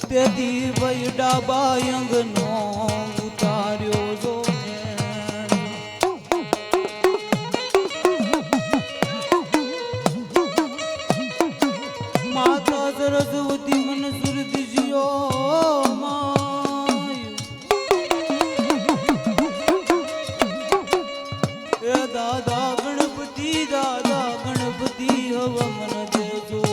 તેથી ભાઈ ડાબા અંગનો ઉતાર્યો જો માતા સરસ્વતી મન સુરતીજીઓ એ દાદા ગણપતિ હવ મન દેજો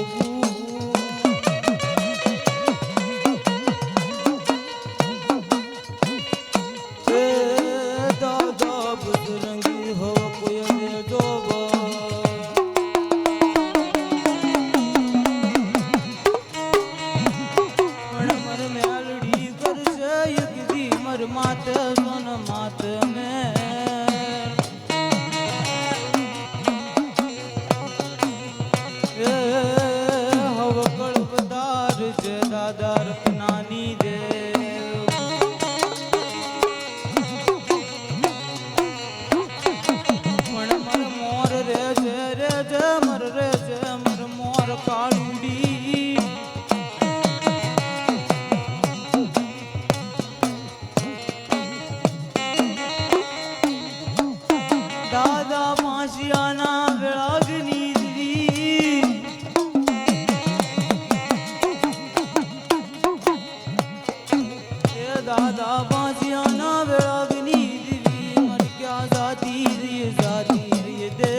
માત સોન માત મેં હવ કળપદાર છે દાદા રત્નાની દેવ પણ મર મોર રે છે મર મોર કાળુડી દાદા માસિયાના વેળાગની દીદી એ દાદા માસિયાના વેળાગની દીદી મન ક્યાં જાતી રે દે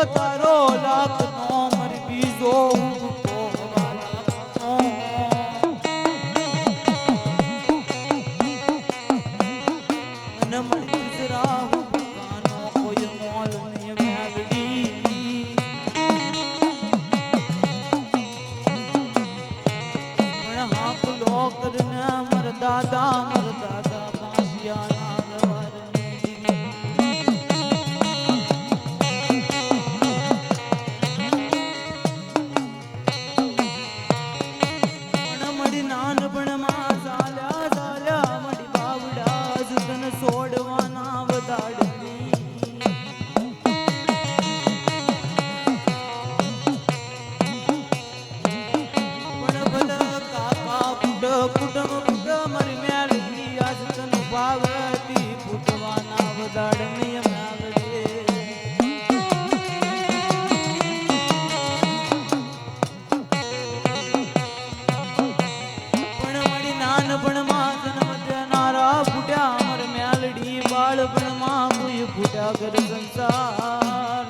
તારો લાખ નો મર બીજો અને મળી ગુજરા કાનો કોઈ મોલ ને મેલડી પણ હાક લો કરને મર દાદા પાસિયાના છોડવાના વધાડની પણ ભલા કાકા કુટુંબ મારી મેળવી આજ તન ભાવતી ફૂટવાના વધાડની મેળવે પણ મારી નાનપણમાં જન્મ દેનારા ફૂટ્યા બાળપણમાં કોઈ ફૂટ્યા કર સંસાર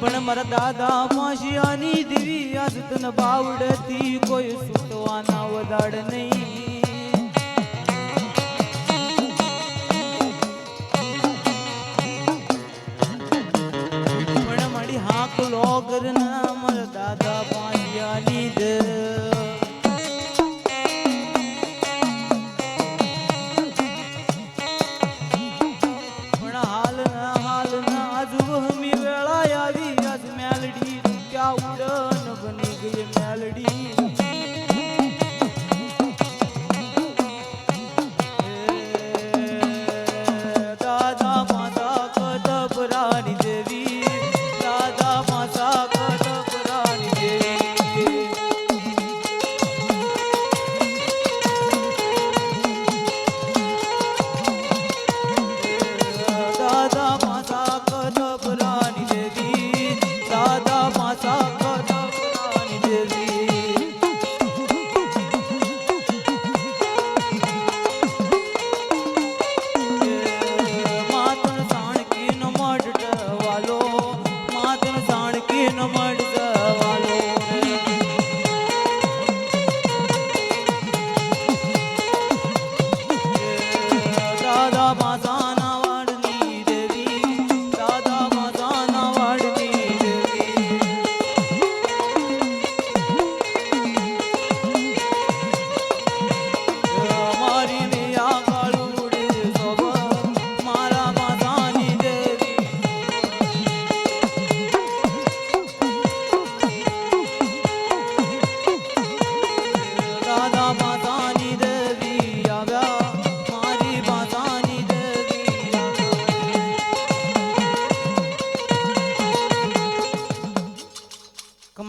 પણ મારા દાદા માસિયાની દેવી આજ તન બાવડતી કોઈ છૂટવાના વધાડ નહીં પણ મારી હાક લો કરના મારા દાદા માસિયાની દેવ ઉડન બની ગઈ મેલડી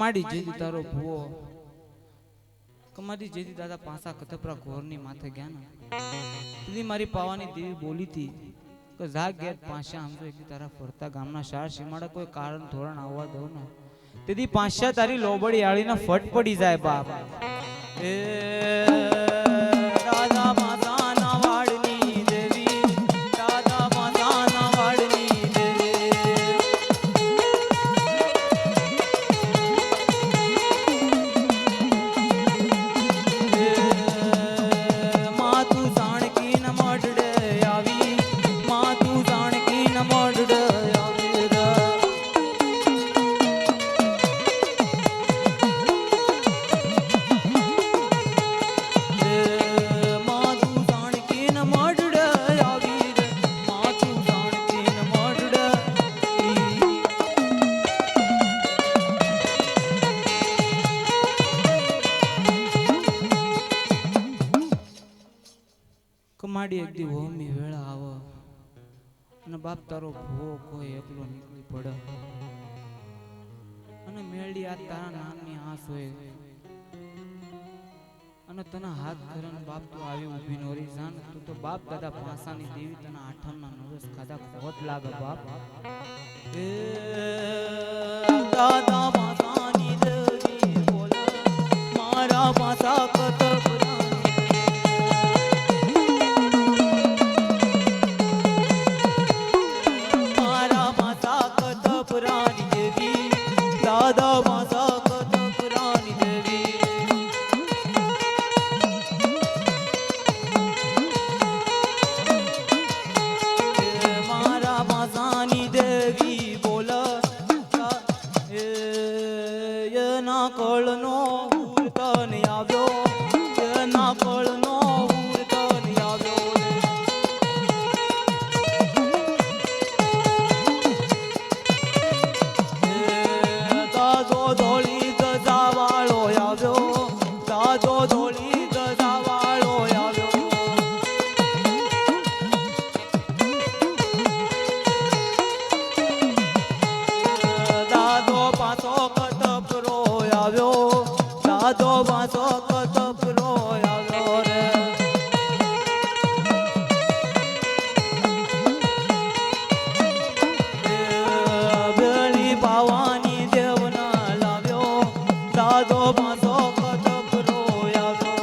કમાડી જેદી તારો ભૂવો કમાડી જેદી દાદા પાસા કતપરા ઘોરની માથે ગયા ને તેદી મારી પાવાની દેવી બોલી હતી કે જા ગેટ પાછા આમ તો એક તારા ફરતા ગામના શાળ સીમાડા કોઈ કારણ ધોરણ આવવા દઉં ને તેદી પાછા તારી લોબડી આળીને ફટ પડી જાય બાપ એ દાદા માતાના વાડની દેવી દાદા માતાના વાડની દેવી માતું જાણકી ન મડડે આવી માતું જાણકી ન મડડે કમાડી એક દી હોમી વેળા આવો અને બાપ તારો ભો કોઈ એકલો નીકળી પડે અને મેળી આ તારા નામની આસ હોય અને તને હાથ ધરન બાપ તું આવી ઊભી નોરી જાન તું તો બાપ દાદા પાસાની દેવી તને આઠમના નવસ ખાધા ખોટ લાગે બાપ એ દાદા પાસાની દેવી બોલ મારા પાસા કતપ દાદા માતા કતપ રાની દેવી મારા માતાની દેવી બોલ એના કળનો ઉર્તન આવ્યો એના કળનો ઉર્તન આવ્યો દાદો ધોળી ગજા વાળો આવ્યો દાદો ધોળી ગજા વાળો આવ્યો દાદો પાછો કતપરો આવ્યો દાદો પાછો કતપરો આવ્યો રે બેલી પાવાની દેવના લાવ્યો દાદો પાછો કતપરો આવ્યો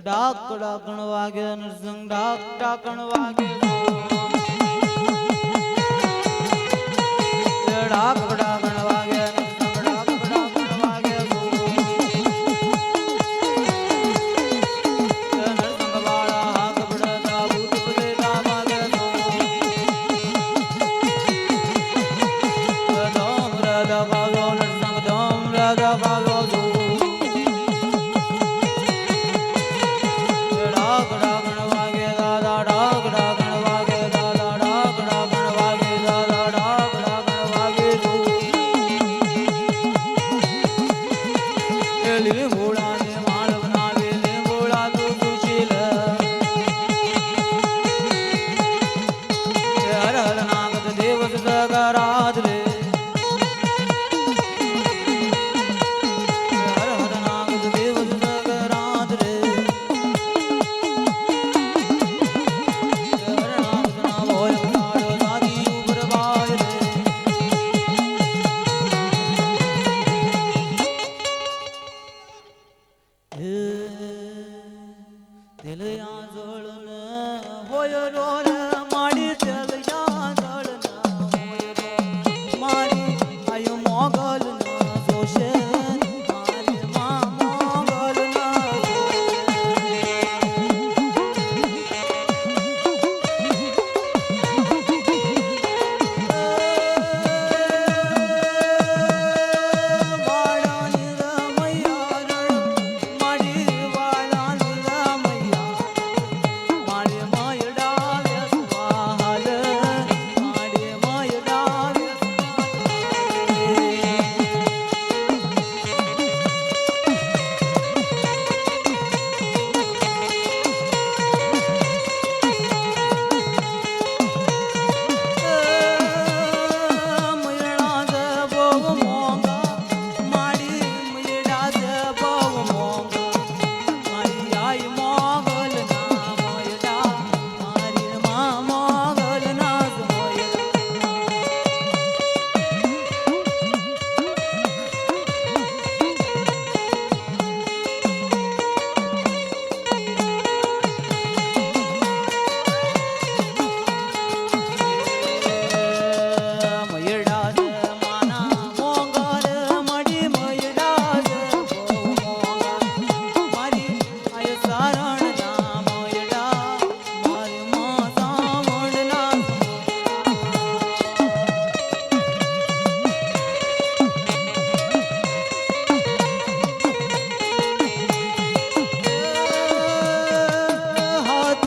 ડાક ડાકણ વાગે નરસંગ ડાક ડાકણ